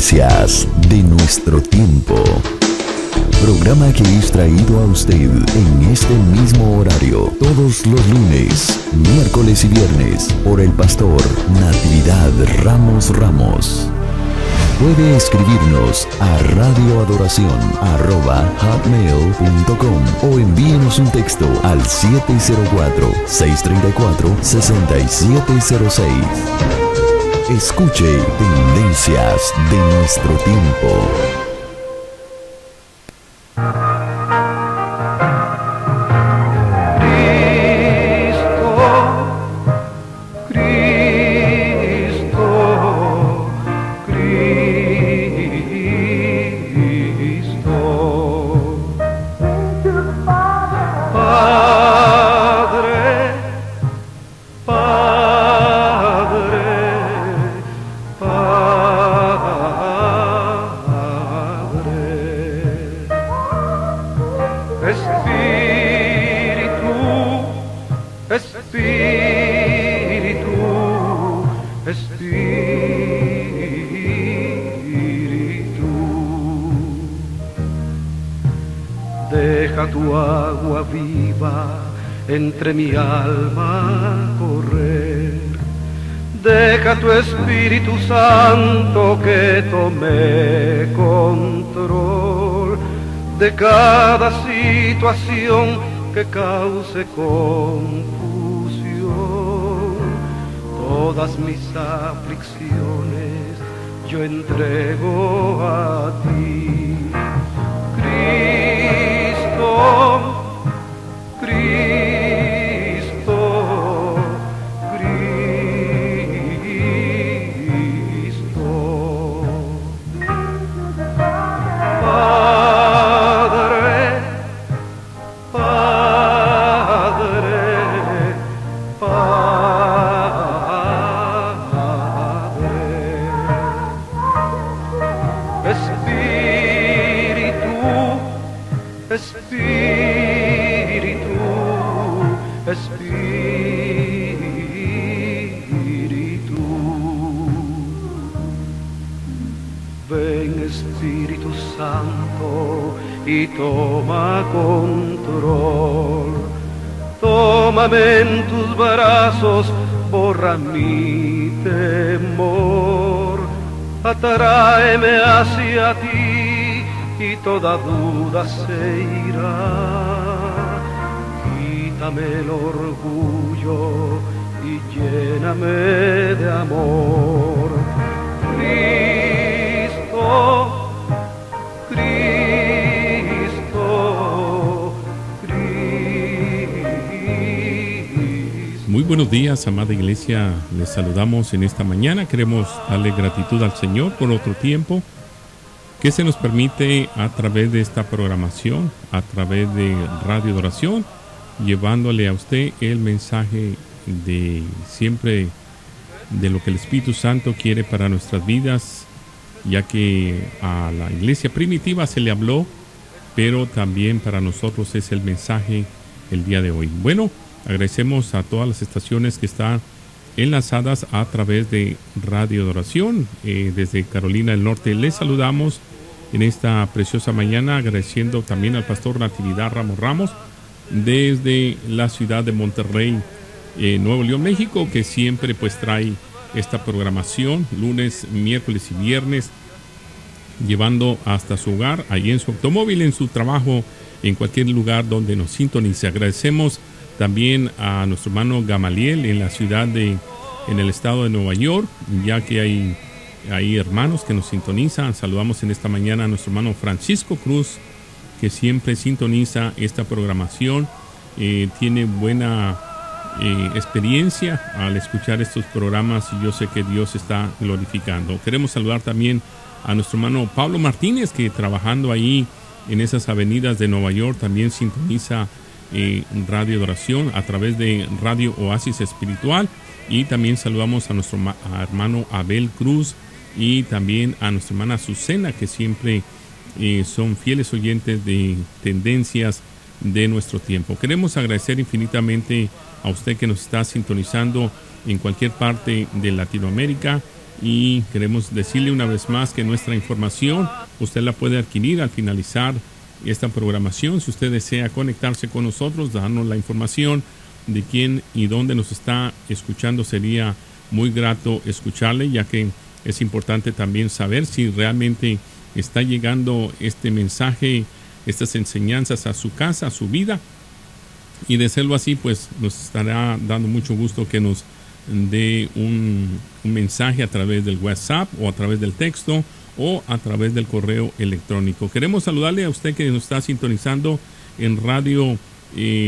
Tendencias de nuestro tiempo. Programa que es traído a usted en este mismo horario todos los lunes, miércoles y viernes por el pastor Natividad Ramos. Puede escribirnos a radioadoración@hotmail.com o envíenos un texto al 704-634-6706. Escuche Tendencias de nuestro tiempo. Deja tu agua viva entre mi alma correr. Deja tu Espíritu Santo que tome control de cada situación que cause confusión. Todas mis aflicciones yo entrego a ti. Espíritu Santo, y toma control. Tómame en tus brazos, borra mi temor. Atráeme hacia ti y toda duda se irá. Quítame el orgullo y lléname de amor. Muy buenos días, amada iglesia. Les saludamos en esta mañana. Queremos darle gratitud al Señor por otro tiempo que se nos permite a través de esta programación, a través de Radio Adoración, llevándole a usted el mensaje de siempre de lo que el Espíritu Santo quiere para nuestras vidas, ya que a la iglesia primitiva se le habló, pero también para nosotros es el mensaje el día de hoy. Bueno, agradecemos a todas las estaciones que están enlazadas a través de Radio Adoración. Desde Carolina del Norte les saludamos en esta preciosa mañana, agradeciendo también al pastor Natividad Ramos desde la ciudad de Monterrey, Nuevo León, México, que siempre pues trae esta programación lunes, miércoles y viernes, llevando hasta su hogar, allí en su automóvil, en su trabajo, en cualquier lugar donde nos sintonice. Agradecemos también a nuestro hermano Gamaliel en la ciudad en el estado de Nueva York, ya que hay hermanos que nos sintonizan. Saludamos en esta mañana a nuestro hermano Francisco Cruz, que siempre sintoniza esta programación. Tiene buena experiencia al escuchar estos programas y yo sé que Dios está glorificando. Queremos saludar también a nuestro hermano Pablo Martínez, que trabajando ahí en esas avenidas de Nueva York también sintoniza Radio Adoración a través de Radio Oasis Espiritual. Y también saludamos a nuestro hermano Abel Cruz y también a nuestra hermana Azucena, que siempre son fieles oyentes de Tendencias de nuestro tiempo. Queremos agradecer infinitamente a usted que nos está sintonizando en cualquier parte de Latinoamérica y queremos decirle una vez más que nuestra información usted la puede adquirir al finalizar esta programación. Si usted desea conectarse con nosotros, darnos la información de quién y dónde nos está escuchando, sería muy grato escucharle, ya que es importante también saber si realmente está llegando este mensaje, estas enseñanzas a su casa, a su vida. Y de serlo así, pues nos estará dando mucho gusto que nos dé un mensaje a través del WhatsApp o a través del texto o a través del correo electrónico. Queremos saludarle a usted que nos está sintonizando en Radio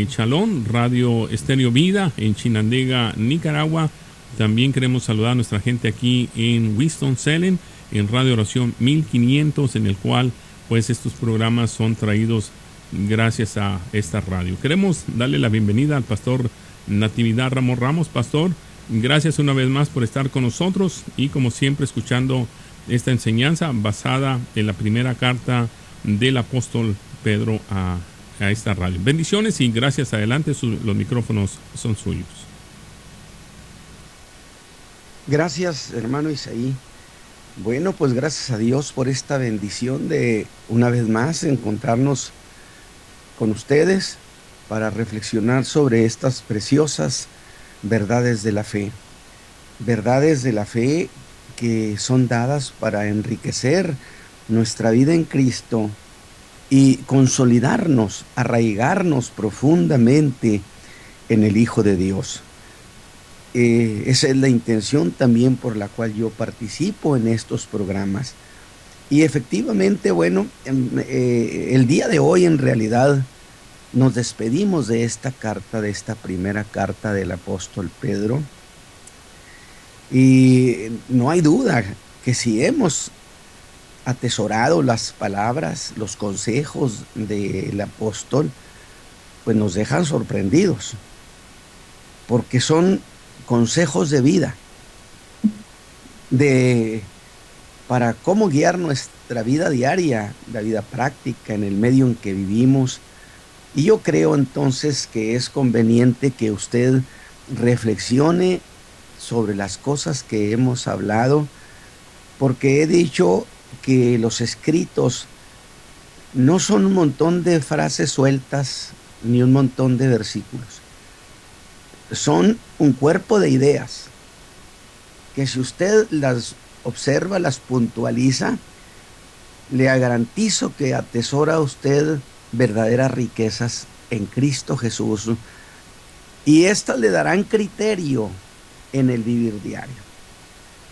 Chalón, Radio Estéreo Vida en Chinandega, Nicaragua. También queremos saludar a nuestra gente aquí en Winston-Salem, en Radio Oración 1500, en el cual pues estos programas son traídos gracias a esta radio. Queremos darle la bienvenida al pastor Natividad Ramos Ramos. Pastor, gracias una vez más por estar con nosotros y como siempre escuchando esta enseñanza basada en la primera carta del apóstol Pedro a esta radio. Bendiciones y gracias. Adelante, los micrófonos son suyos. Gracias, hermano Isaí. Bueno, pues gracias a Dios por esta bendición de una vez más encontrarnos con ustedes para reflexionar sobre estas preciosas verdades de la fe. Verdades de la fe que son dadas para enriquecer nuestra vida en Cristo y consolidarnos, arraigarnos profundamente en el Hijo de Dios. Esa es la intención también por la cual yo participo en estos programas. Y efectivamente, bueno, el día de hoy en realidad nos despedimos de esta carta, de esta primera carta del apóstol Pedro. Y no hay duda que si hemos atesorado las palabras, los consejos del apóstol, pues nos dejan sorprendidos, porque son consejos de vida, para cómo guiar nuestra vida diaria, la vida práctica en el medio en que vivimos. Y yo creo entonces que es conveniente que usted reflexione sobre las cosas que hemos hablado, porque he dicho que los escritos no son un montón de frases sueltas ni un montón de versículos. Son un cuerpo de ideas que si usted las observa, las puntualiza, le garantizo que atesora usted verdaderas riquezas en Cristo Jesús, y estas le darán criterio en el vivir diario.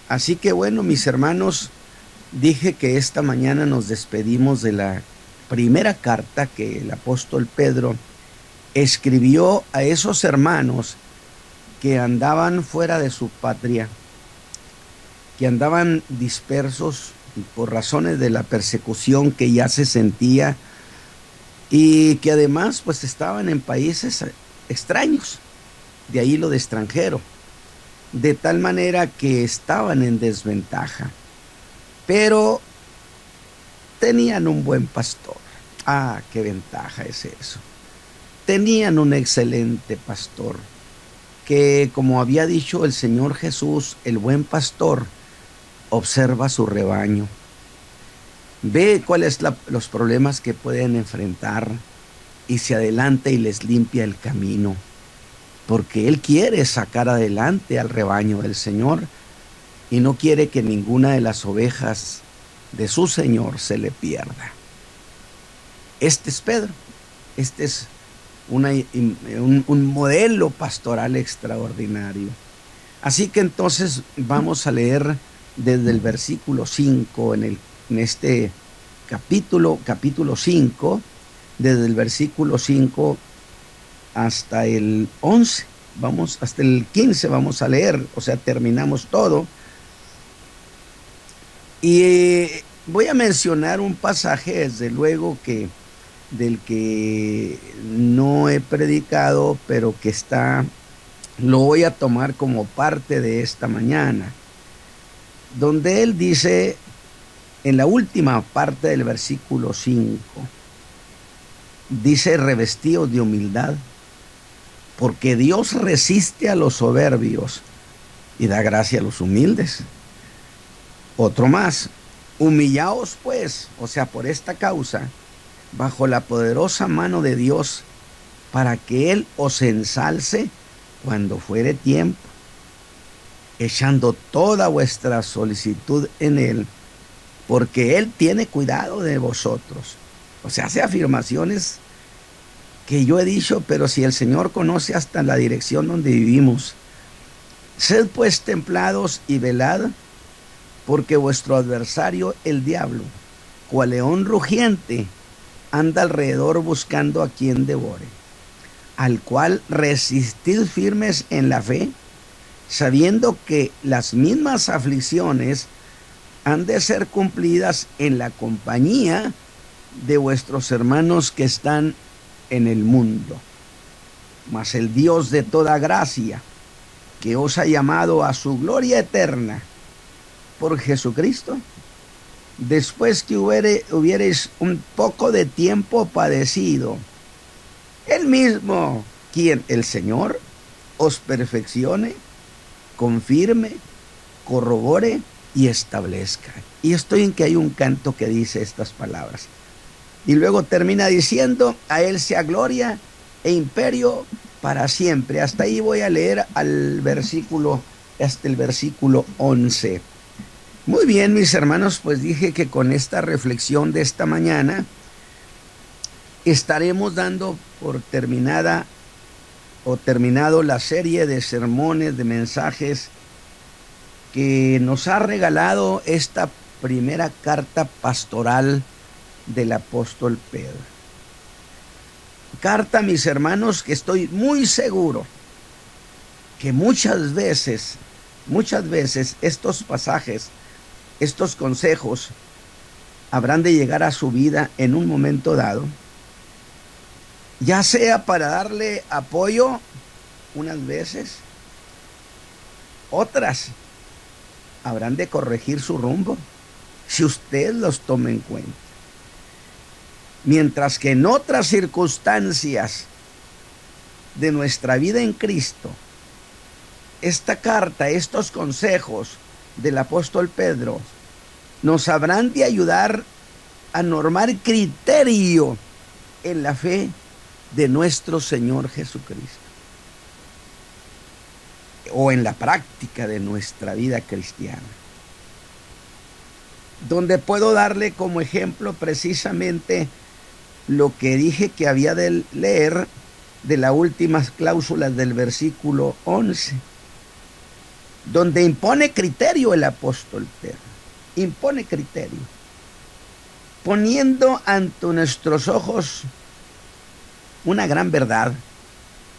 Así que bueno, mis hermanos, dije que esta mañana nos despedimos de la primera carta que el apóstol Pedro escribió a esos hermanos que andaban fuera de su patria, que andaban dispersos por razones de la persecución que ya se sentía, y que además pues estaban en países extraños, de ahí lo de extranjero, de tal manera que estaban en desventaja, pero tenían un buen pastor. Ah, qué ventaja es eso. Tenían un excelente pastor, que como había dicho el Señor Jesús, el buen pastor observa su rebaño, ve cuáles los problemas que pueden enfrentar y se adelanta y les limpia el camino, porque Él quiere sacar adelante al rebaño del Señor y no quiere que ninguna de las ovejas de su Señor se le pierda. Este es Pedro, este es un modelo pastoral extraordinario. Así que entonces vamos a leer desde el versículo 5 en este capítulo 5, desde el versículo 5 hasta el 11, hasta el 15 vamos a leer, o sea, terminamos todo. Y voy a mencionar un pasaje, desde luego, del que no he predicado, pero que lo voy a tomar como parte de esta mañana, donde él dice, en la última parte del versículo 5, dice: revestidos de humildad, porque Dios resiste a los soberbios y da gracia a los humildes. Otro más, humillaos pues, o sea, por esta causa, bajo la poderosa mano de Dios, para que Él os ensalce cuando fuere tiempo, echando toda vuestra solicitud en Él, porque Él tiene cuidado de vosotros. O sea, hace afirmaciones que yo he dicho, pero si el Señor conoce hasta la dirección donde vivimos. Sed pues templados y velad, porque vuestro adversario, el diablo, cual león rugiente, anda alrededor buscando a quien devore, al cual resistid firmes en la fe, sabiendo que las mismas aflicciones han de ser cumplidas en la compañía de vuestros hermanos que están en el mundo. Mas el Dios de toda gracia, que os ha llamado a su gloria eterna por Jesucristo, después que hubiereis un poco de tiempo padecido, Él mismo, quien el Señor, os perfeccione, confirme, corrobore y establezca. Y estoy en que hay un canto que dice estas palabras. Y luego termina diciendo, a Él sea gloria e imperio para siempre. Hasta ahí voy a leer hasta el versículo 11. Muy bien, mis hermanos, pues dije que con esta reflexión de esta mañana estaremos dando por terminado la serie de sermones, de mensajes que nos ha regalado esta primera carta pastoral del apóstol Pedro. Carta, mis hermanos, que estoy muy seguro que muchas veces estos pasajes, estos consejos habrán de llegar a su vida en un momento dado, ya sea para darle apoyo unas veces, otras habrán de corregir su rumbo si usted los toma en cuenta. Mientras que en otras circunstancias de nuestra vida en Cristo, esta carta, estos consejos del apóstol Pedro nos habrán de ayudar a normar criterio en la fe de nuestro Señor Jesucristo, o en la práctica de nuestra vida cristiana, donde puedo darle como ejemplo precisamente lo que dije que había de leer de las últimas cláusulas del versículo 11, donde impone criterio el apóstol Pedro, impone criterio, poniendo ante nuestros ojos una gran verdad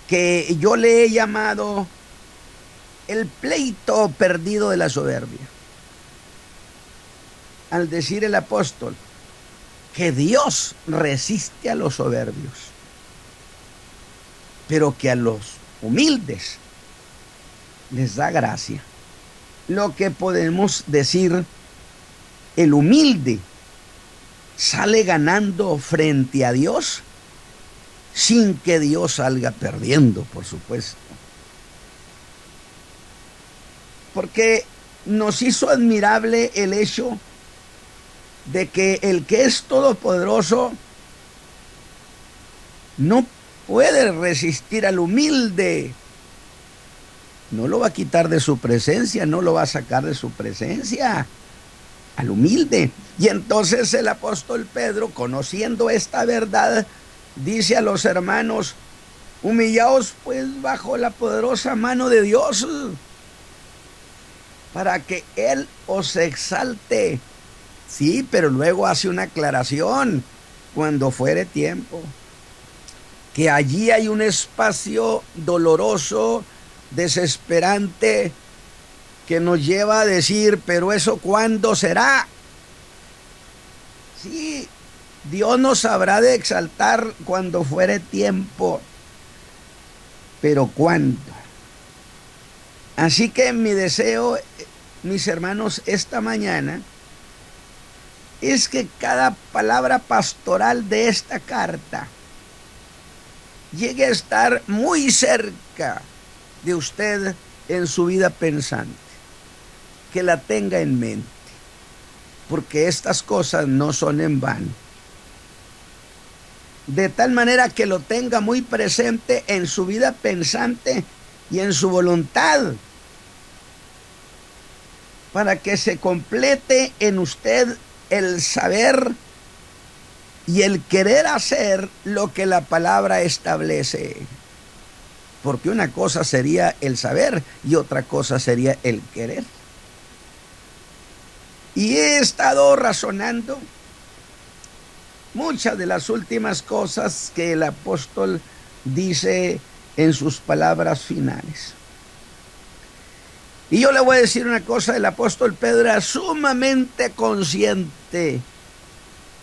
que yo le he llamado el pleito perdido de la soberbia. Al decir el apóstol que Dios resiste a los soberbios, pero que a los humildes les da gracia. Lo que podemos decir, el humilde sale ganando frente a Dios sin que Dios salga perdiendo, por supuesto. Porque nos hizo admirable el hecho de que el que es todopoderoso no puede resistir al humilde. No lo va a quitar de su presencia, no lo va a sacar de su presencia, al humilde. Y entonces el apóstol Pedro, conociendo esta verdad, dice a los hermanos: humillaos pues bajo la poderosa mano de Dios, para que Él os exalte. Sí, pero luego hace una aclaración: cuando fuere tiempo. Que allí hay un espacio doloroso, desesperante, que nos lleva a decir: pero eso ¿cuándo será? Sí, Dios nos habrá de exaltar cuando fuere tiempo, pero ¿cuándo? Así que mi deseo, mis hermanos, esta mañana es que cada palabra pastoral de esta carta llegue a estar muy cerca de usted en su vida pensante, que la tenga en mente. porque estas cosas no son en vano. De tal manera que lo tenga muy presente en su vida pensante y en su voluntad, para que se complete en usted el saber y el querer hacer lo que la palabra establece. Porque una cosa sería el saber y otra cosa sería el querer. Y he estado razonando muchas de las últimas cosas que el apóstol dice en sus palabras finales. Y yo le voy a decir una cosa: el apóstol Pedro era sumamente consciente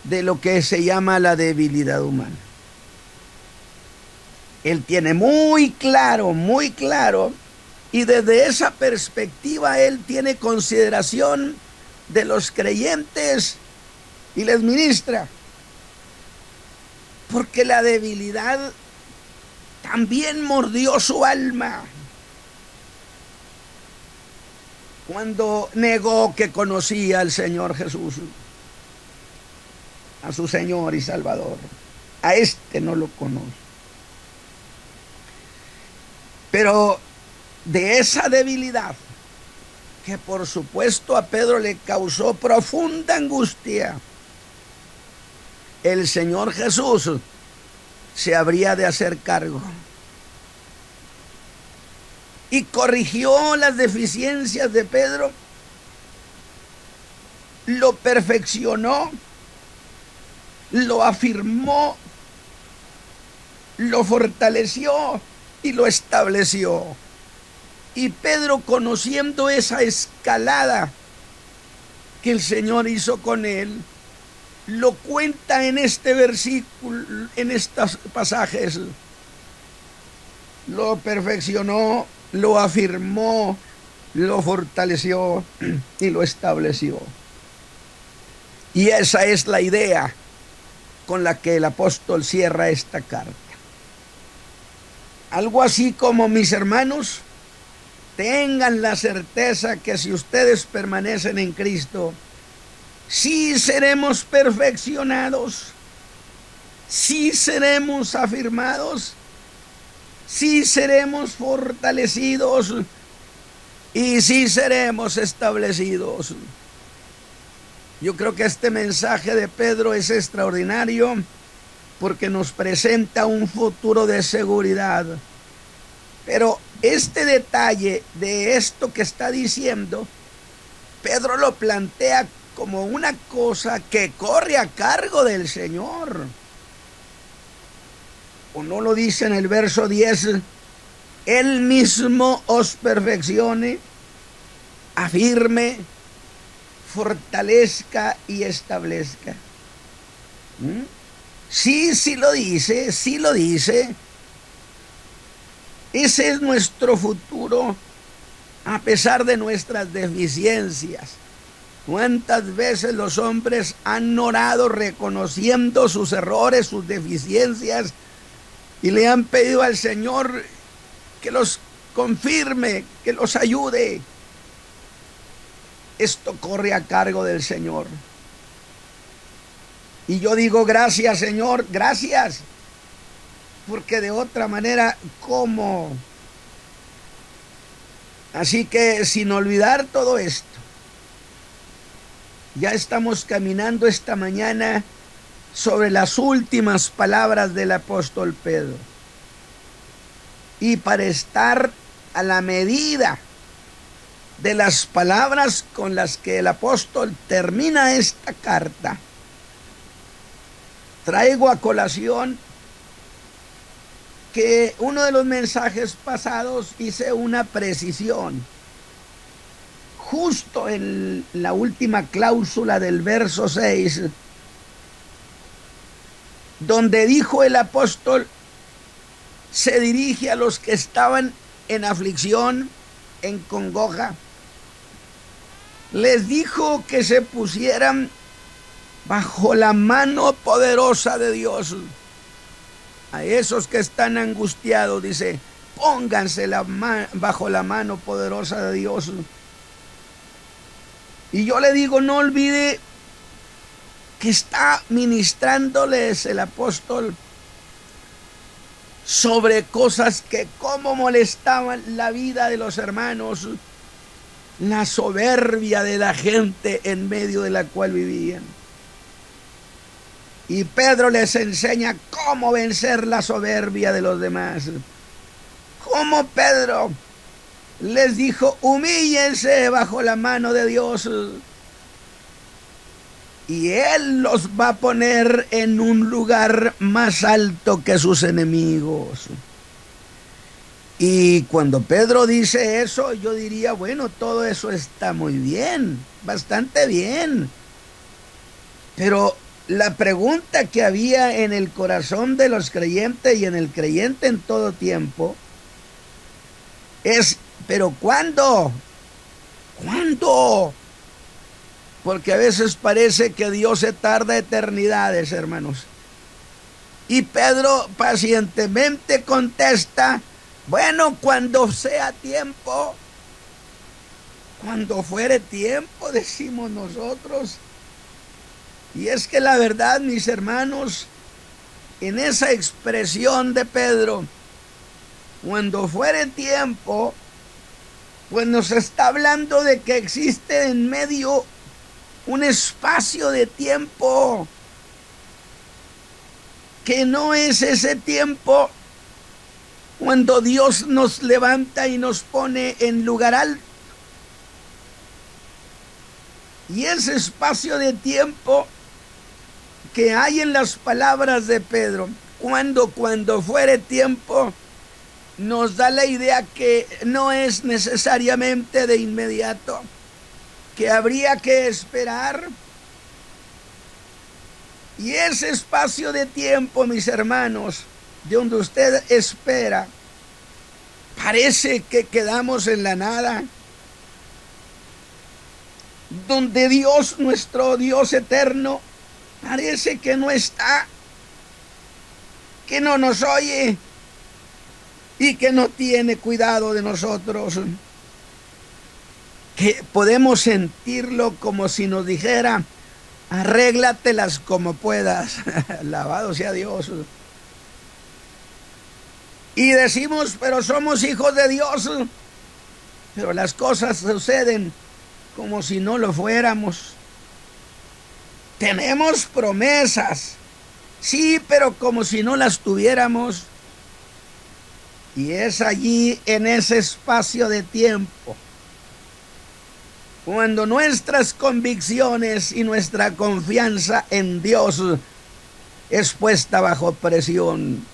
de lo que se llama la debilidad humana. Él tiene muy claro, y desde esa perspectiva él tiene consideración de los creyentes y les ministra. Porque la debilidad también mordió su alma cuando negó que conocía al Señor Jesús, a su Señor y Salvador. A este no lo conoce. Pero de esa debilidad, que por supuesto a Pedro le causó profunda angustia, el Señor Jesús se habría de hacer cargo. Y corrigió las deficiencias de Pedro, lo perfeccionó, lo afirmó, lo fortaleció y lo estableció. Y Pedro, conociendo esa escalada que el Señor hizo con él, lo cuenta en este versículo, en estos pasajes. Lo perfeccionó, lo afirmó, lo fortaleció y lo estableció. Y esa es la idea con la que el apóstol cierra esta carta. Algo así como: mis hermanos, tengan la certeza que si ustedes permanecen en Cristo, sí seremos perfeccionados, sí seremos afirmados, sí seremos fortalecidos y sí seremos establecidos. Yo creo que este mensaje de Pedro es extraordinario porque nos presenta un futuro de seguridad. Pero este detalle de esto que está diciendo, Pedro lo plantea como una cosa que corre a cargo del Señor. ¿O no lo dice en el verso 10? Él mismo os perfeccione, afirme, fortalezca y establezca. Sí lo dice, sí lo dice. Ese es nuestro futuro, a pesar de nuestras deficiencias. ¿Cuántas veces los hombres han orado reconociendo sus errores, sus deficiencias, y le han pedido al Señor que los confirme, que los ayude? Esto corre a cargo del Señor. Y yo digo: gracias, Señor, gracias. Porque de otra manera, ¿cómo? Así que, sin olvidar todo esto, ya estamos caminando esta mañana sobre las últimas palabras del apóstol Pedro. Y para estar a la medida de las palabras con las que el apóstol termina esta carta, traigo a colación que uno de los mensajes pasados hice una precisión. Justo en la última cláusula del verso 6, donde dijo el apóstol, se dirige a los que estaban en aflicción, en congoja. Les dijo que se pusieran bajo la mano poderosa de Dios. A esos que están angustiados, dice, pónganse bajo la mano poderosa de Dios. Y yo le digo, no olvide que está ministrándoles el apóstol sobre cosas que cómo molestaban la vida de los hermanos, la soberbia de la gente en medio de la cual vivían. Y Pedro les enseña cómo vencer la soberbia de los demás. Cómo Pedro les dijo: humíllense bajo la mano de Dios, y Él los va a poner en un lugar más alto que sus enemigos. Y cuando Pedro dice eso, yo diría, bueno, todo eso está muy bien, bastante bien. Pero la pregunta que había en el corazón de los creyentes y en el creyente en todo tiempo es: ¿pero cuándo? ¿Cuándo? Porque a veces parece que Dios se tarda eternidades, hermanos. Y Pedro pacientemente contesta: bueno, cuando sea tiempo, cuando fuere tiempo, decimos nosotros. Y es que la verdad, mis hermanos, en esa expresión de Pedro, cuando fuere tiempo, pues nos está hablando de que existe en medio un espacio de tiempo que no es ese tiempo cuando Dios nos levanta y nos pone en lugar alto. Y ese espacio de tiempo que hay en las palabras de Pedro, cuando fuere tiempo, nos da la idea que no es necesariamente de inmediato, que habría que esperar. Y ese espacio de tiempo, mis hermanos, de donde usted espera, parece que quedamos en la nada, donde Dios, nuestro Dios eterno, parece que no está, que no nos oye y que no tiene cuidado de nosotros, que podemos sentirlo como si nos dijera: arréglatelas como puedas. Alabado sea Dios. Y decimos: pero somos hijos de Dios. Pero las cosas suceden como si no lo fuéramos. Tenemos promesas, sí, pero como si no las tuviéramos. Y es allí, en ese espacio de tiempo, cuando nuestras convicciones y nuestra confianza en Dios es puesta bajo presión,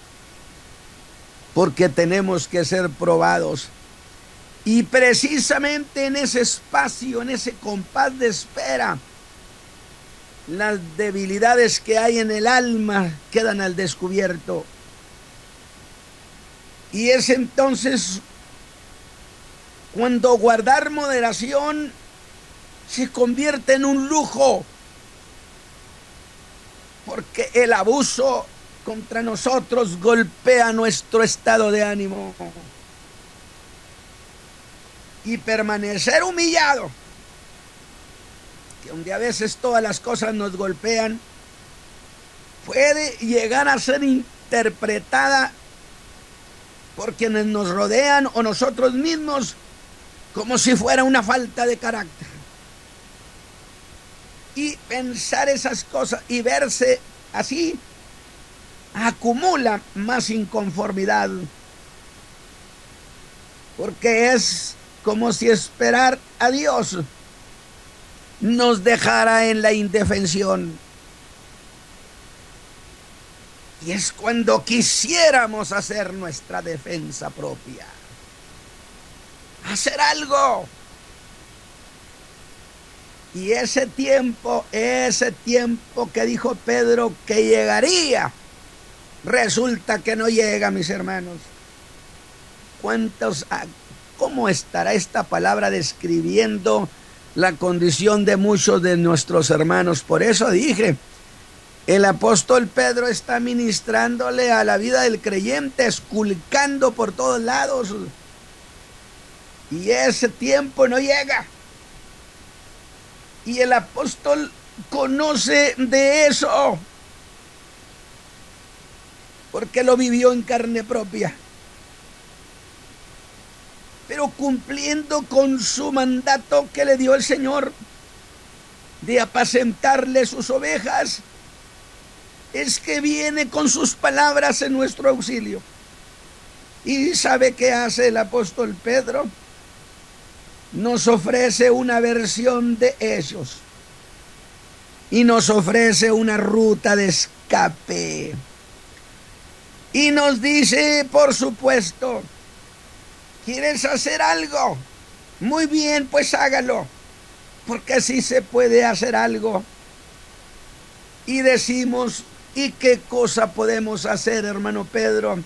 porque tenemos que ser probados. Y precisamente en ese espacio, en ese compás de espera, las debilidades que hay en el alma quedan al descubierto. Y es entonces cuando guardar moderación se convierte en un lujo, porque el abuso contra nosotros golpea nuestro estado de ánimo. Y permanecer humillado, que donde a veces todas las cosas nos golpean, puede llegar a ser interpretada por quienes nos rodean o nosotros mismos como si fuera una falta de carácter. Y pensar esas cosas y verse así acumula más inconformidad, porque es como si esperar a Dios nos dejara en la indefensión. Y es cuando quisiéramos hacer nuestra defensa propia, hacer algo. Y ese tiempo que dijo Pedro que llegaría, resulta que no llega, mis hermanos. ¿Cómo estará esta palabra describiendo la condición de muchos de nuestros hermanos? Por eso dije, el apóstol Pedro está ministrándole a la vida del creyente, esculcando por todos lados. Y ese tiempo no llega. Y el apóstol conoce de eso, porque lo vivió en carne propia. Pero cumpliendo con su mandato que le dio el Señor de apacentarle sus ovejas, es que viene con sus palabras en nuestro auxilio. ¿Y sabe qué hace el apóstol Pedro? Nos ofrece una versión de ellos y nos ofrece una ruta de escape. Y nos dice, por supuesto, ¿quieres hacer algo? Muy bien, pues hágalo, porque sí se puede hacer algo. Y decimos, ¿y qué cosa podemos hacer, hermano Pedro?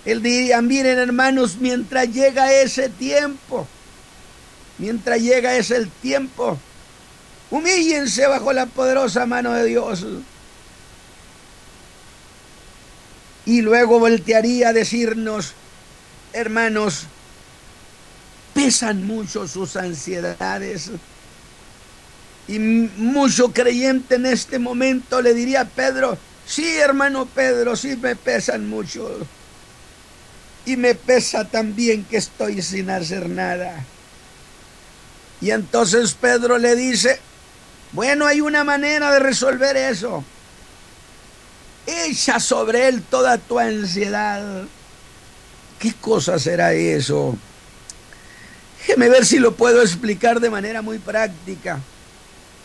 Él diría, miren hermanos, mientras llega ese tiempo, humíllense bajo la poderosa mano de Dios. Y luego voltearía a decirnos, hermanos, pesan mucho sus ansiedades. Y mucho creyente en este momento le diría a Pedro, sí, hermano Pedro, sí me pesan mucho. Y me pesa también que estoy sin hacer nada. Y entonces Pedro le dice, bueno, hay una manera de resolver eso. Echa sobre él toda tu ansiedad. ¿Qué cosa será eso? Déjeme ver si lo puedo explicar de manera muy práctica.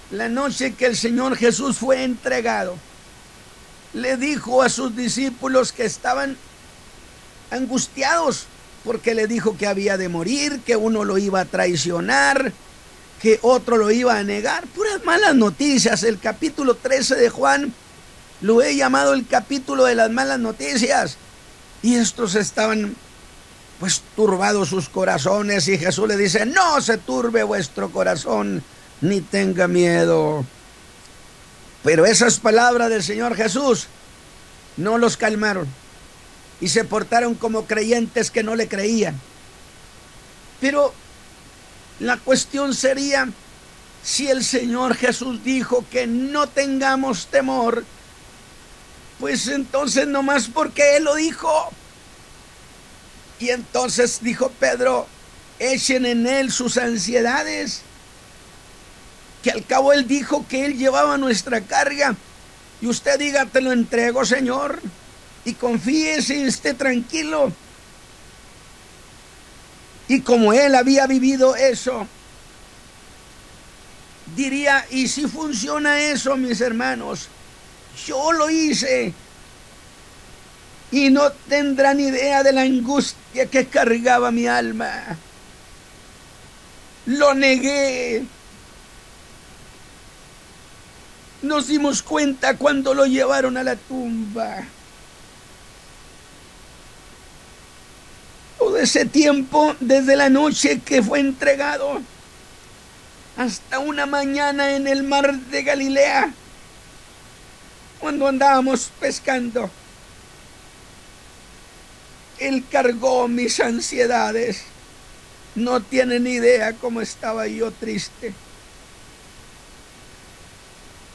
La noche que el Señor Jesús fue entregado, le dijo a sus discípulos que estaban angustiados, porque le dijo que había de morir, que uno lo iba a traicionar, que otro lo iba a negar. Puras malas noticias. El capítulo 13 de Juan lo he llamado el capítulo de las malas noticias. Y estos estaban pues turbados sus corazones, y Jesús le dice, no se turbe vuestro corazón, ni tenga miedo. Pero esas palabras del Señor Jesús no los calmaron, y se portaron como creyentes que no le creían. Pero la cuestión sería, si el Señor Jesús dijo que no tengamos temor, pues entonces nomás porque Él lo dijo. Y entonces dijo Pedro, echen en Él sus ansiedades, que al cabo Él dijo que Él llevaba nuestra carga. Y usted diga, te lo entrego, Señor, y confíese y esté tranquilo. Y como Él había vivido eso, diría, ¿y si funciona eso, mis hermanos? Yo lo hice. Y no tendrán idea de la angustia que cargaba mi alma. Lo negué. Nos dimos cuenta cuando lo llevaron a la tumba. Todo ese tiempo, desde la noche que fue entregado hasta una mañana en el mar de Galilea, cuando andábamos pescando, Él cargó mis ansiedades. No tienen idea cómo estaba yo triste.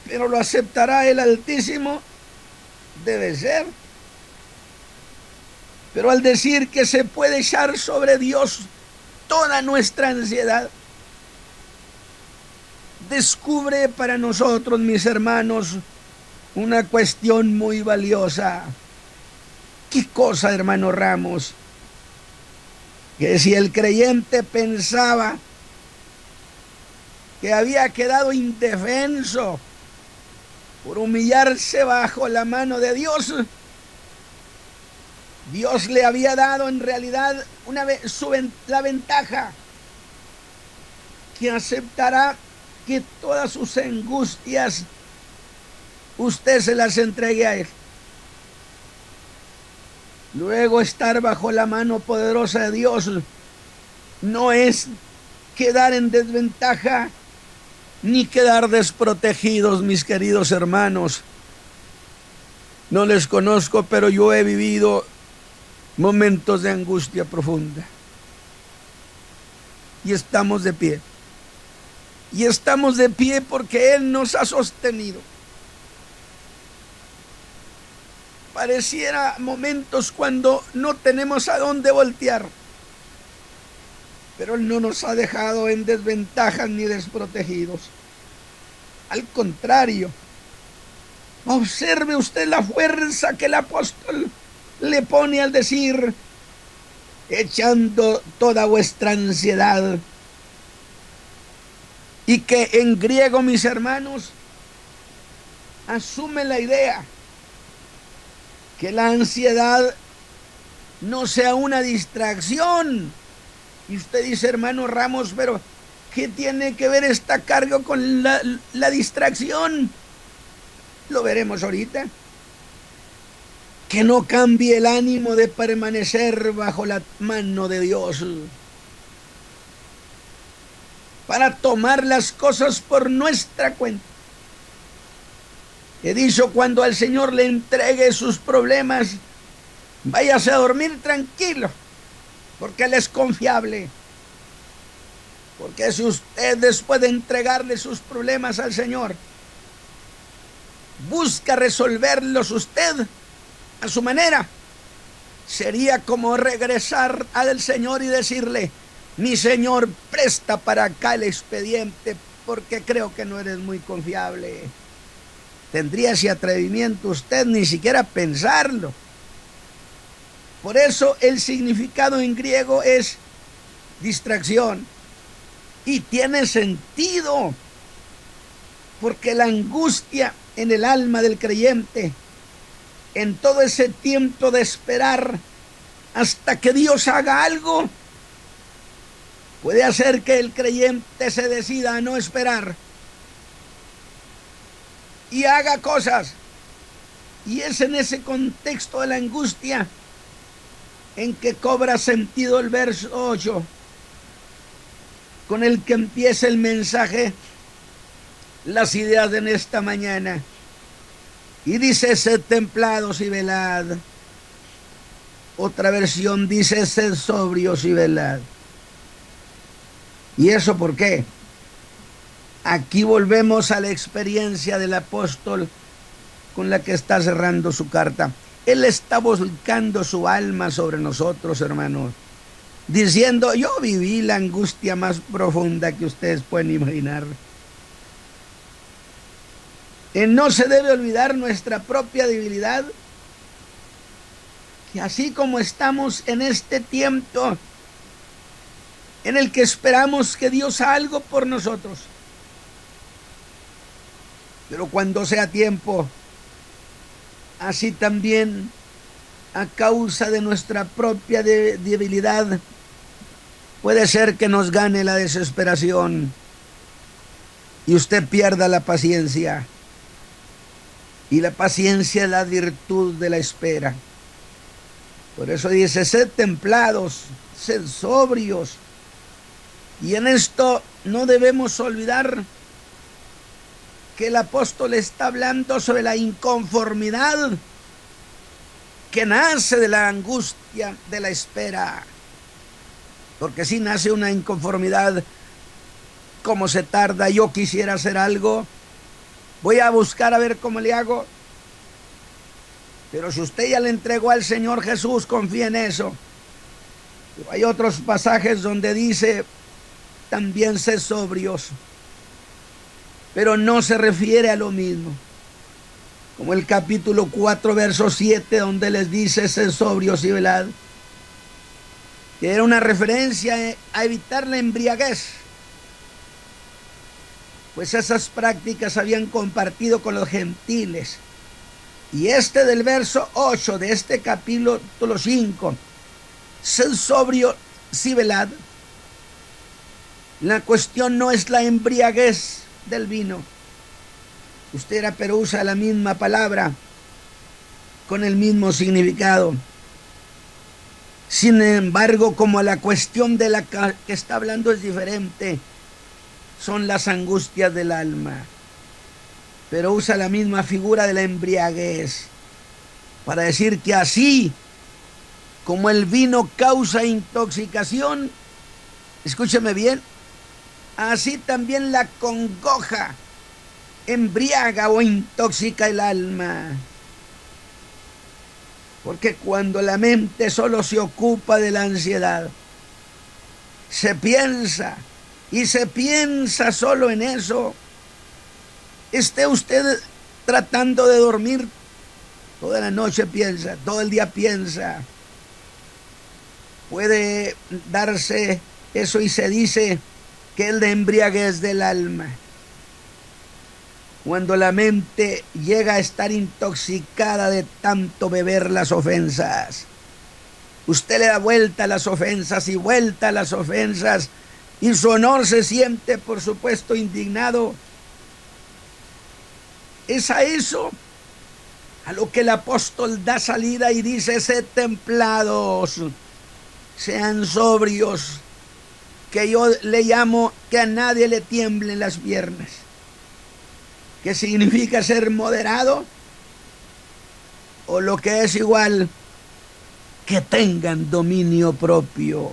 Pero lo aceptará el Altísimo, debe ser. Pero al decir que se puede echar sobre Dios toda nuestra ansiedad, descubre para nosotros, mis hermanos, una cuestión muy valiosa. ¿Qué cosa, hermano Ramos? Que si el creyente pensaba que había quedado indefenso por humillarse bajo la mano de Dios, Dios le había dado en realidad la ventaja que aceptará que todas sus angustias usted se las entregue a Él. Luego, estar bajo la mano poderosa de Dios no es quedar en desventaja ni quedar desprotegidos, mis queridos hermanos. No les conozco, pero yo he vivido momentos de angustia profunda. Y estamos de pie. y estamos de pie porque Él nos ha sostenido. Pareciera momentos cuando no tenemos a dónde voltear, pero Él no nos ha dejado en desventajas ni desprotegidos. Al contrario, observe usted la fuerza que el apóstol le pone al decir: echando toda vuestra ansiedad. Y que en griego, mis hermanos, asume la idea que la ansiedad no sea una distracción. Y usted dice: hermano Ramos, pero ¿qué tiene que ver esta carga con la distracción? Lo veremos ahorita. Que no cambie el ánimo de permanecer bajo la mano de Dios, para tomar las cosas por nuestra cuenta. He dicho, cuando al Señor le entregue sus problemas, váyase a dormir tranquilo, porque Él es confiable. Porque si usted, después de entregarle sus problemas al Señor, busca resolverlos usted a su manera, sería como regresar al Señor y decirle: mi Señor, presta para acá el expediente, porque creo que no eres muy confiable. Tendría ese atrevimiento usted ni siquiera pensarlo. Por eso el significado en griego es distracción. Y tiene sentido, porque la angustia en el alma del creyente, en todo ese tiempo de esperar hasta que Dios haga algo, puede hacer que el creyente se decida a no esperar y haga cosas. Y es en ese contexto de la angustia en que cobra sentido el verso 8, con el que empieza el mensaje, las ideas de esta mañana. Y dice: sed templados y velad. Otra versión dice: sed sobrios y velad. ¿Y eso por qué? Aquí volvemos a la experiencia del apóstol con la que está cerrando su carta. Él está volcando su alma sobre nosotros, hermanos, diciendo: yo viví la angustia más profunda que ustedes pueden imaginar. No se debe olvidar nuestra propia debilidad, que así como estamos en este tiempo en el que esperamos que Dios haga algo por nosotros, pero cuando sea tiempo, así también, a causa de nuestra propia debilidad, puede ser que nos gane la desesperación y usted pierda la paciencia. Y la paciencia es la virtud de la espera. Por eso dice: sed templados, sed sobrios. Y en esto no debemos olvidar que el apóstol está hablando sobre la inconformidad que nace de la angustia de la espera. Porque si nace una inconformidad, como se tarda, yo quisiera hacer algo, voy a buscar a ver cómo le hago. Pero si usted ya le entregó al Señor Jesús, confía en eso. Pero hay otros pasajes donde dice también: sed sobrios, pero no se refiere a lo mismo. Como el capítulo 4, verso 7, donde les dice: sed sobrios y velad, que era una referencia a evitar la embriaguez, pues esas prácticas habían compartido con los gentiles. Y del verso 8 de este capítulo 5, sed sobrio y velad. La cuestión no es la embriaguez del vino. Usted pero usa la misma palabra con el mismo significado. Sin embargo, como la cuestión de la que está hablando es diferente, son las angustias del alma. Pero usa la misma figura de la embriaguez para decir que así como el vino causa intoxicación, escúcheme bien, así también la congoja embriaga o intoxica el alma. Porque cuando la mente solo se ocupa de la ansiedad, se piensa y se piensa solo en eso, esté usted tratando de dormir, toda la noche piensa, todo el día piensa. Puede darse eso y se dice que es la embriaguez del alma. Cuando la mente llega a estar intoxicada de tanto beber las ofensas, usted le da vuelta a las ofensas y vuelta a las ofensas, y su honor se siente, por supuesto, indignado. Es a eso a lo que el apóstol da salida y dice: sed templados, sean sobrios, que yo le llamo que a nadie le tiemblen las piernas. ¿Qué significa ser moderado? O lo que es igual, que tengan dominio propio.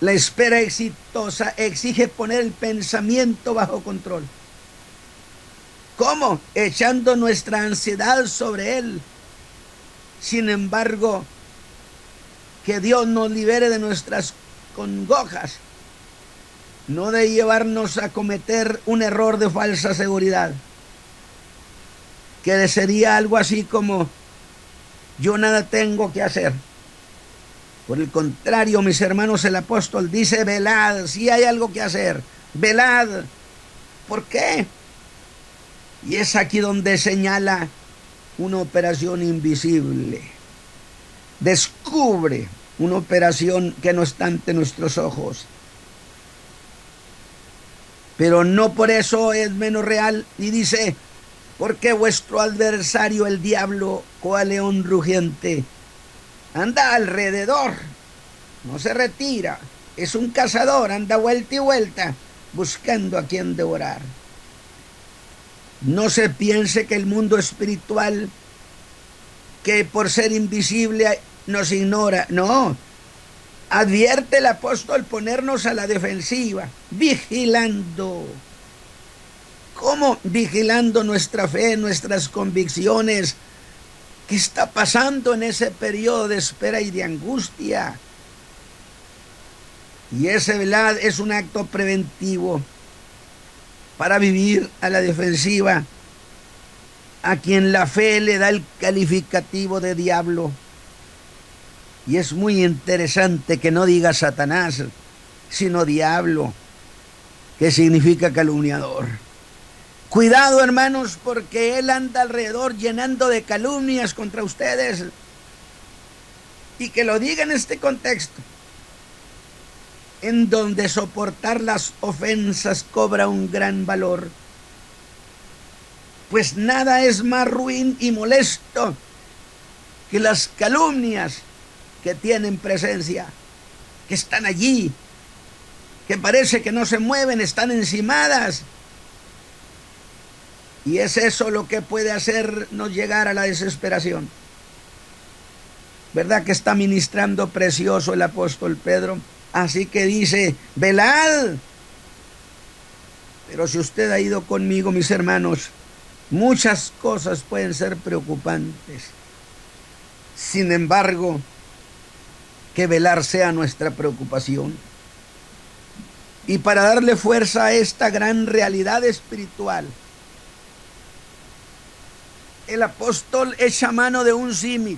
La espera exitosa exige poner el pensamiento bajo control. ¿Cómo? Echando nuestra ansiedad sobre él. Sin embargo, que Dios nos libere de nuestras congojas, no de llevarnos a cometer un error de falsa seguridad, que sería algo así como: yo nada tengo que hacer. Por el contrario, mis hermanos, el apóstol dice: velad, si hay algo que hacer, velad. ¿Por qué? Y es aquí donde señala una operación invisible. Descubre una operación que no está ante nuestros ojos, pero no por eso es menos real. Y dice: porque vuestro adversario el diablo, cual león rugiente, anda alrededor, no se retira, es un cazador, anda vuelta y vuelta buscando a quien devorar. No se piense que el mundo espiritual, que por ser invisible nos ignora. No, advierte el apóstol ponernos a la defensiva, vigilando. ¿Cómo? Vigilando nuestra fe, nuestras convicciones. ¿Qué está pasando en ese periodo de espera y de angustia? Y ese velar es un acto preventivo para vivir a la defensiva, a quien la fe le da el calificativo de diablo. Y es muy interesante que no diga Satanás, sino diablo, que significa calumniador. Cuidado, hermanos, porque él anda alrededor llenando de calumnias contra ustedes. Y que lo diga en este contexto, en donde soportar las ofensas cobra un gran valor. Pues nada es más ruin y molesto que las calumnias que tienen presencia, que están allí, que parece que no se mueven, están encimadas. Y es eso lo que puede hacernos llegar a la desesperación. ¿Verdad que está ministrando precioso el apóstol Pedro? Así que dice: velad. Pero si usted ha ido conmigo, mis hermanos, muchas cosas pueden ser preocupantes. Sin embargo, que velar sea nuestra preocupación. Y para darle fuerza a esta gran realidad espiritual, el apóstol echa mano de un símil,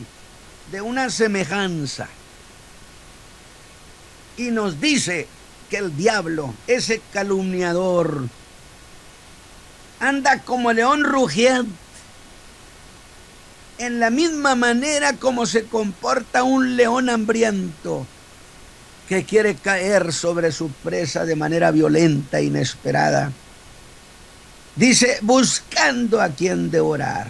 de una semejanza, y nos dice que el diablo, ese calumniador, anda como león rugiente, en la misma manera como se comporta un león hambriento que quiere caer sobre su presa de manera violenta e inesperada. Dice: buscando a quien devorar.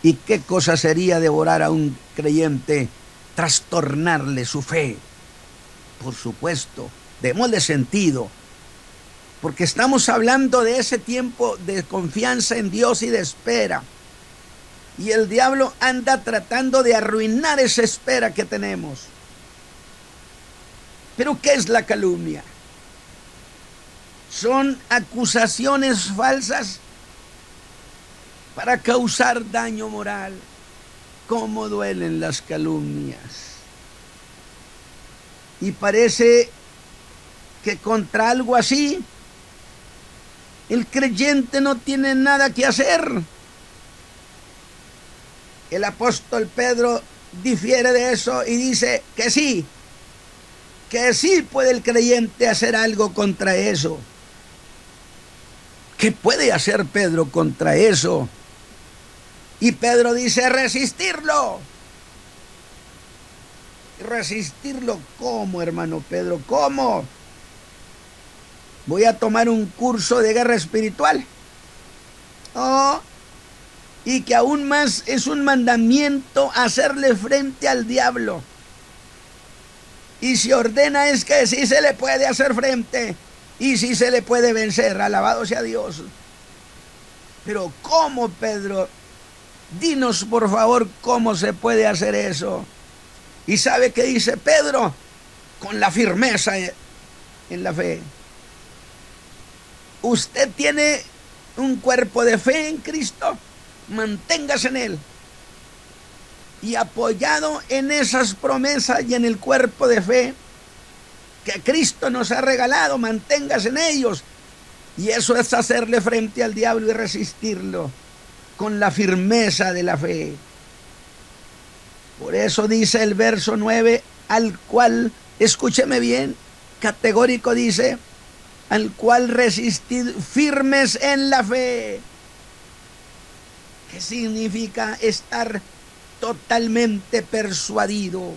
¿Y qué cosa sería devorar a un creyente? Trastornarle su fe. Por supuesto, démosle sentido, porque estamos hablando de ese tiempo de confianza en Dios y de espera. Y el diablo anda tratando de arruinar esa espera que tenemos. ¿Pero qué es la calumnia? Son acusaciones falsas para causar daño moral. ¿Cómo duelen las calumnias? Y parece que contra algo así el creyente no tiene nada que hacer. El apóstol Pedro difiere de eso y dice que sí puede el creyente hacer algo contra eso. ¿Qué puede hacer Pedro contra eso? Y Pedro dice resistirlo. ¿Resistirlo cómo, hermano Pedro? ¿Cómo? ¿Voy a tomar un curso de guerra espiritual? Oh, y que aún más es un mandamiento hacerle frente al diablo. Y si ordena es que sí se le puede hacer frente y sí se le puede vencer. Alabado sea Dios. Pero ¿cómo, Pedro? Dinos por favor cómo se puede hacer eso. ¿Y sabe qué dice Pedro? Con la firmeza en la fe. Usted tiene un cuerpo de fe en Cristo, manténgase en él. Y apoyado en esas promesas y en el cuerpo de fe que Cristo nos ha regalado, manténgase en ellos. Y eso es hacerle frente al diablo y resistirlo con la firmeza de la fe. Por eso dice el verso 9, al cual, escúcheme bien, categórico dice, al cual resistid firmes en la fe. ¿Qué significa estar totalmente persuadido?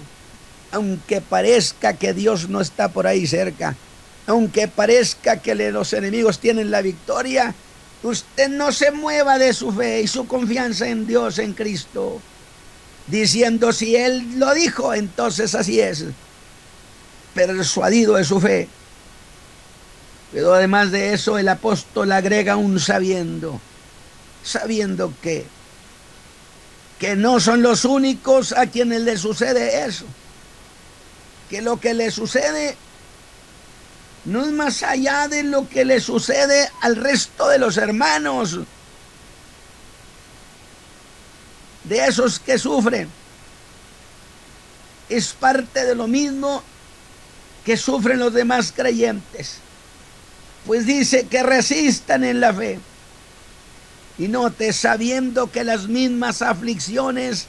Aunque parezca que Dios no está por ahí cerca, aunque parezca que los enemigos tienen la victoria, usted no se mueva de su fe y su confianza en Dios, en Cristo, diciendo si Él lo dijo, entonces así es, persuadido de su fe. Pero además de eso, el apóstol agrega un sabiendo que no son los únicos a quienes le sucede eso, que lo que le sucede no es más allá de lo que le sucede al resto de los hermanos, de esos que sufren. Es parte de lo mismo que sufren los demás creyentes. Pues dice que resistan en la fe. Y note, sabiendo que las mismas aflicciones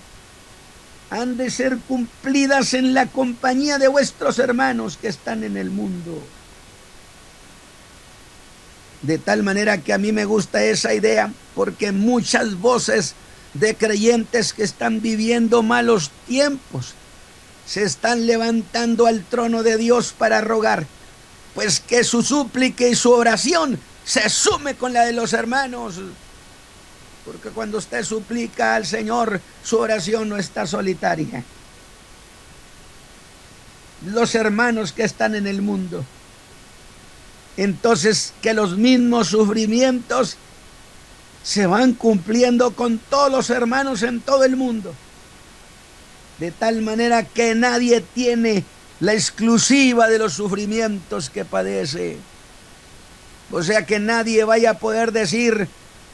han de ser cumplidas en la compañía de vuestros hermanos que están en el mundo. De tal manera que a mí me gusta esa idea, porque muchas voces de creyentes que están viviendo malos tiempos se están levantando al trono de Dios para rogar, pues que su súplica y su oración se sume con la de los hermanos. Porque cuando usted suplica al Señor, su oración no está solitaria. Los hermanos que están en el mundo. Entonces, que los mismos sufrimientos se van cumpliendo con todos los hermanos en todo el mundo. De tal manera que nadie tiene la exclusiva de los sufrimientos que padece. O sea que nadie vaya a poder decir,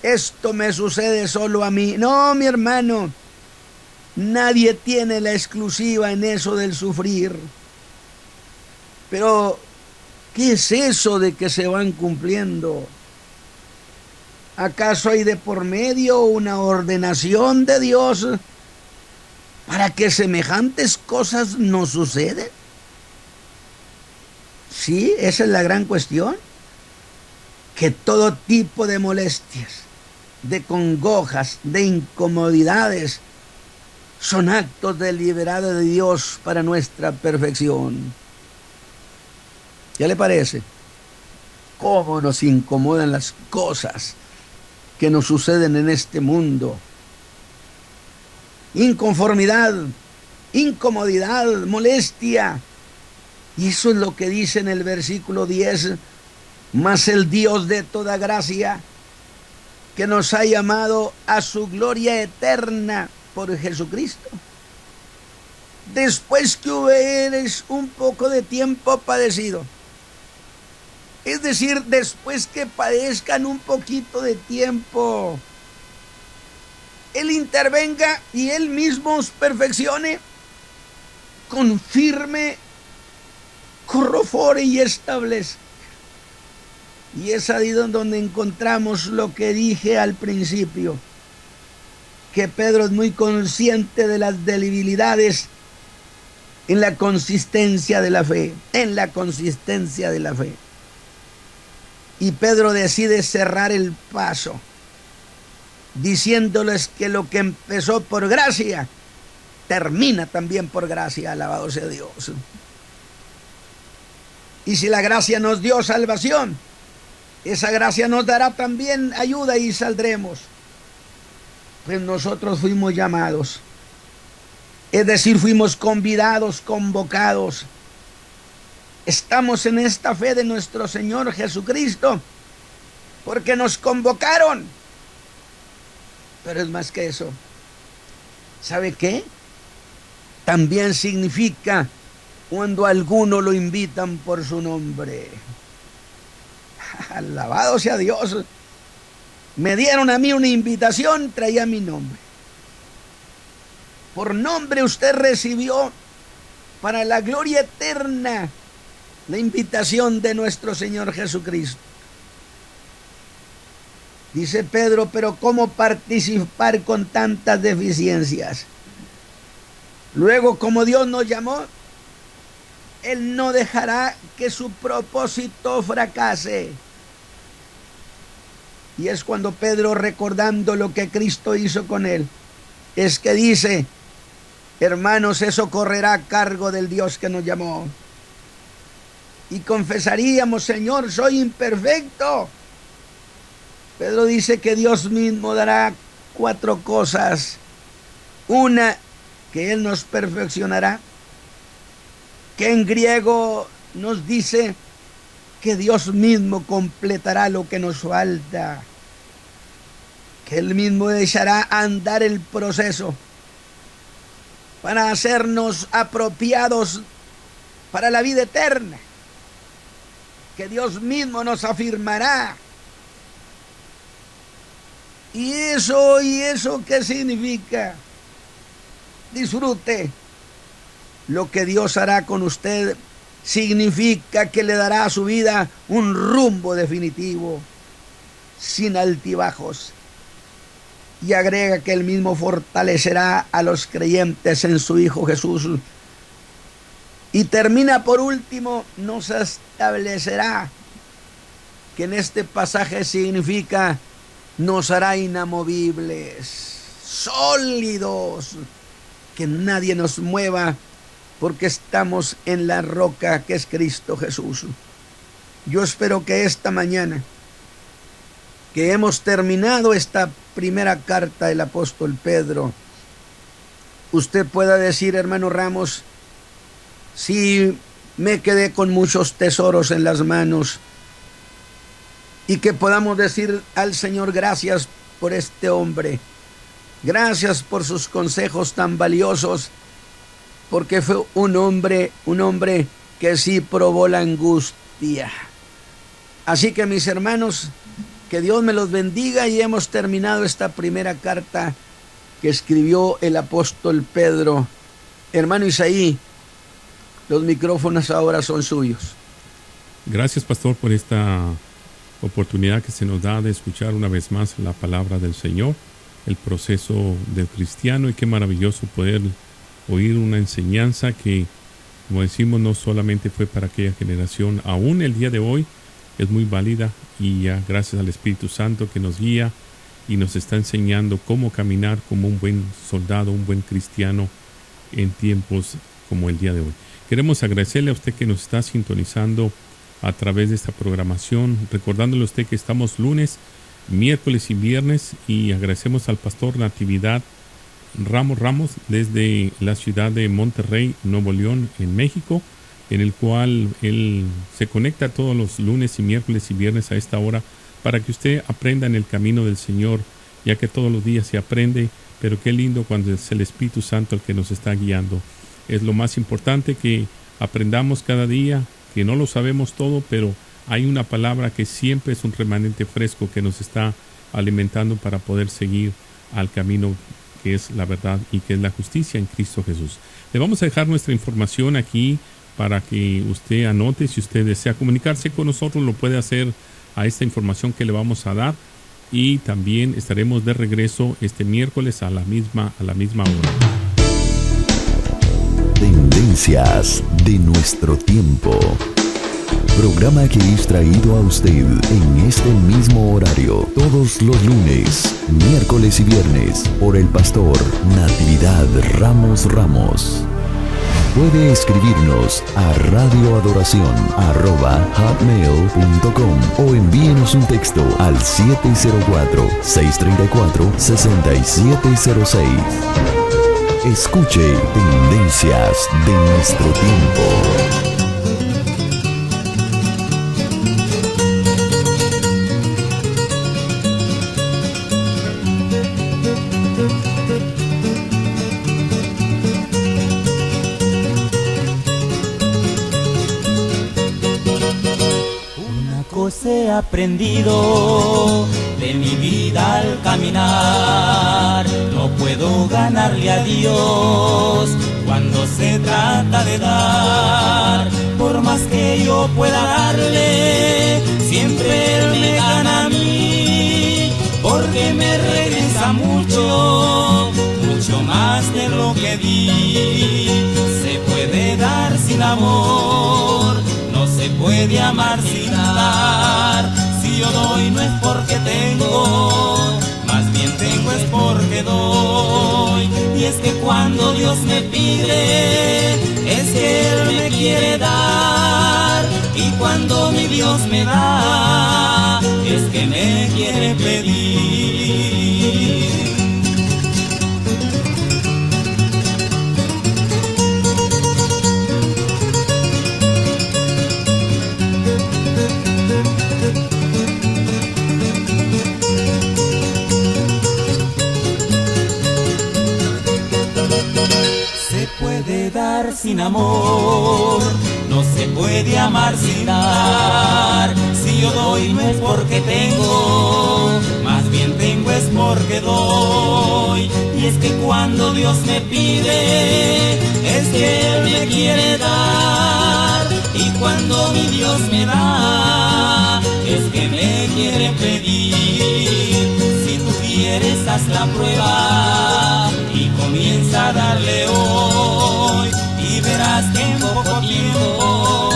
esto me sucede solo a mí. No, mi hermano, nadie tiene la exclusiva en eso del sufrir. Pero, ¿qué es eso de que se van cumpliendo? ¿Acaso hay de por medio una ordenación de Dios para que semejantes cosas no suceden? Sí, esa es la gran cuestión. Que todo tipo de molestias, de congojas, de incomodidades, son actos deliberados de Dios para nuestra perfección. ¿Qué le parece? ¿Cómo nos incomodan las cosas que nos suceden en este mundo? Inconformidad, incomodidad, molestia. Y eso es lo que dice en el versículo 10. Mas el Dios de toda gracia, que nos ha llamado a su gloria eterna por Jesucristo. después que hubieres un poco de tiempo padecido. Es decir, después que padezcan un poquito de tiempo, Él intervenga y Él mismo os perfeccione, confirme, corrobore y establezca. Y es ahí donde encontramos lo que dije al principio, que Pedro es muy consciente de las debilidades en la consistencia de la fe, Y Pedro decide cerrar el paso, diciéndoles que lo que empezó por gracia, termina también por gracia, alabado sea Dios. Y si la gracia nos dio salvación, esa gracia nos dará también ayuda y saldremos. Pues nosotros fuimos llamados, es decir, fuimos convidados, convocados. Estamos en esta fe de nuestro Señor Jesucristo porque nos convocaron. Pero es más que eso. ¿Sabe qué? También significa cuando a alguno lo invitan por su nombre. Alabado sea Dios. Me dieron a mí una invitación, traía mi nombre. Por nombre usted recibió para la gloria eterna la invitación de nuestro Señor Jesucristo. Dice Pedro, pero ¿cómo participar con tantas deficiencias? Luego, como Dios nos llamó, Él no dejará que su propósito fracase. Y es cuando Pedro, recordando lo que Cristo hizo con él, es que dice, hermanos, eso correrá a cargo del Dios que nos llamó. Y confesaríamos, Señor, soy imperfecto. Pedro dice que Dios mismo dará 4 cosas. Una, que Él nos perfeccionará, que en griego nos dice que Dios mismo completará lo que nos falta, que Él mismo echará a andar el proceso para hacernos apropiados para la vida eterna, que Dios mismo nos afirmará. ¿Y eso qué significa? Disfrute. Lo que Dios hará con usted significa que le dará a su vida un rumbo definitivo, sin altibajos. Y agrega que Él mismo fortalecerá a los creyentes en su Hijo Jesús. Y termina por último, nos establecerá, que en este pasaje significa nos hará inamovibles, sólidos, que nadie nos mueva, porque estamos en la roca que es Cristo Jesús. Yo espero que esta mañana, que hemos terminado esta primera carta del apóstol Pedro, usted pueda decir, hermano Ramos, sí, me quedé con muchos tesoros en las manos, y que podamos decir al Señor, gracias por este hombre, gracias por sus consejos tan valiosos, porque fue un hombre que sí probó la angustia. Así que, mis hermanos, que Dios me los bendiga, y hemos terminado esta primera carta que escribió el apóstol Pedro. Hermano Isaí, los micrófonos ahora son suyos. Gracias, pastor, por esta oportunidad que se nos da de escuchar una vez más la palabra del Señor, el proceso del cristiano, y qué maravilloso poder oír una enseñanza que, como decimos, no solamente fue para aquella generación, aún el día de hoy es muy válida, y ya gracias al Espíritu Santo que nos guía y nos está enseñando cómo caminar como un buen soldado, un buen cristiano en tiempos como el día de hoy. Queremos agradecerle a usted que nos está sintonizando a través de esta programación, recordándole a usted que estamos lunes, miércoles y viernes, y agradecemos al pastor Natividad Ramos desde la ciudad de Monterrey, Nuevo León, en México, en el cual él se conecta todos los lunes y miércoles y viernes a esta hora para que usted aprenda en el camino del Señor, ya que todos los días se aprende, pero qué lindo cuando es el Espíritu Santo el que nos está guiando. es lo más importante, que aprendamos cada día, que no lo sabemos todo, pero hay una palabra que siempre es un remanente fresco que nos está alimentando para poder seguir al camino que es la verdad y que es la justicia en Cristo Jesús. Le vamos a dejar nuestra información aquí para que usted anote. Si usted desea comunicarse con nosotros, lo puede hacer a esta información que le vamos a dar, y también estaremos de regreso este miércoles a la misma hora. Tendencias de nuestro tiempo. Programa que es traído a usted en este mismo horario todos los lunes, miércoles y viernes por el pastor Natividad Ramos. Puede escribirnos a radioadoración@hotmail.com o envíenos un texto al 704-634-6706. Escuche Tendencias de nuestro tiempo. He aprendido de mi vida al caminar. No puedo ganarle a Dios cuando se trata de dar. Por más que yo pueda darle, siempre Él me gana a mí, porque me regresa mucho más de lo que di. Se puede dar sin amor, no se puede amar sin dar. Si yo doy no es porque tengo, más bien tengo es porque doy. Y es que cuando Dios me pide, es que Él me quiere dar. Y cuando mi Dios me da, es que me quiere pedir. Se puede dar sin amor, no se puede amar sin dar. Si yo doy no es porque tengo, más bien tengo es porque doy. Y es que cuando Dios me pide, es que Él me quiere dar. Y cuando mi Dios me da, es que me quiere pedir. Si tú quieres, haz la prueba y comienza a darle hoy, y verás que en poco tiempo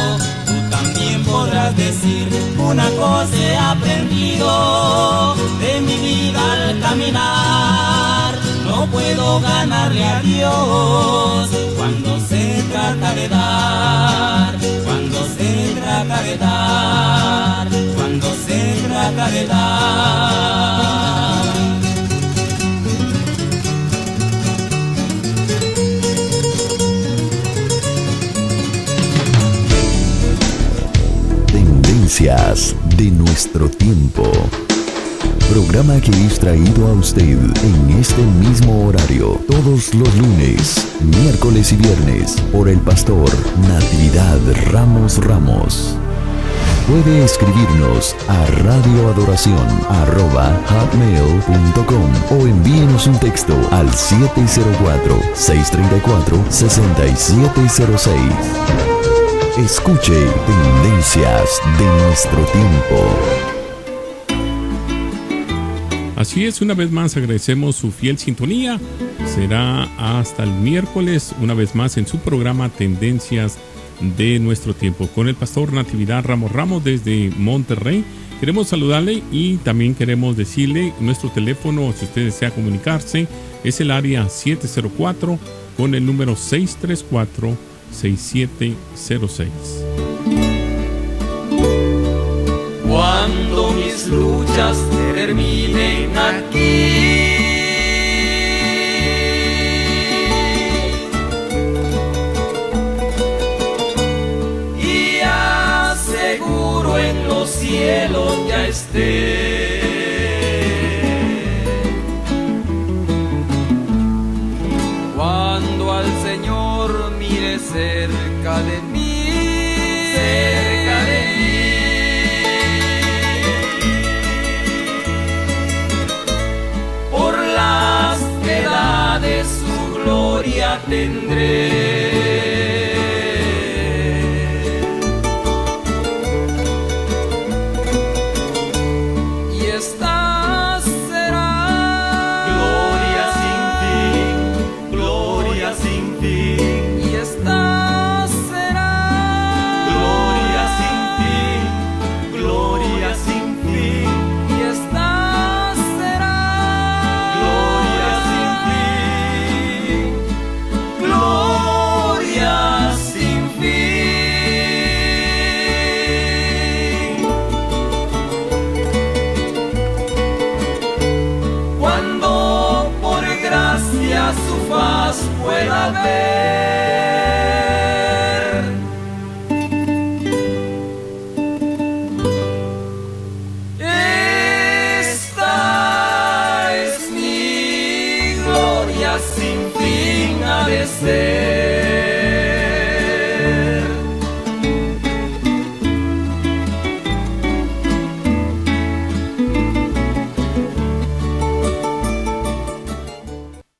tú también podrás decir: una cosa he aprendido de mi vida al caminar. No puedo ganarle a Dios cuando se trata de dar, cuando se trata de dar, cuando se trata de dar. Tendencias de nuestro tiempo. Programa que es traído a usted en este mismo horario todos los lunes, miércoles y viernes por el pastor Natividad Ramos. Puede escribirnos a radioadoración@hotmail.com o envíenos un texto al 704-634-6706. Escuche Tendencias de nuestro tiempo. Así es, una vez más agradecemos su fiel sintonía. Será hasta el miércoles, una vez más en su programa Tendencias de nuestro tiempo, con el pastor Natividad Ramos desde Monterrey. Queremos saludarle y también queremos decirle nuestro teléfono, si usted desea comunicarse, es el área 704 con el número 634-6706. Cuando mis luchas terminen aquí, y aseguro en los cielos ya esté, cuando al Señor mi la tendré. Pueda ver. Esta es mi gloria sin fin ha de ser.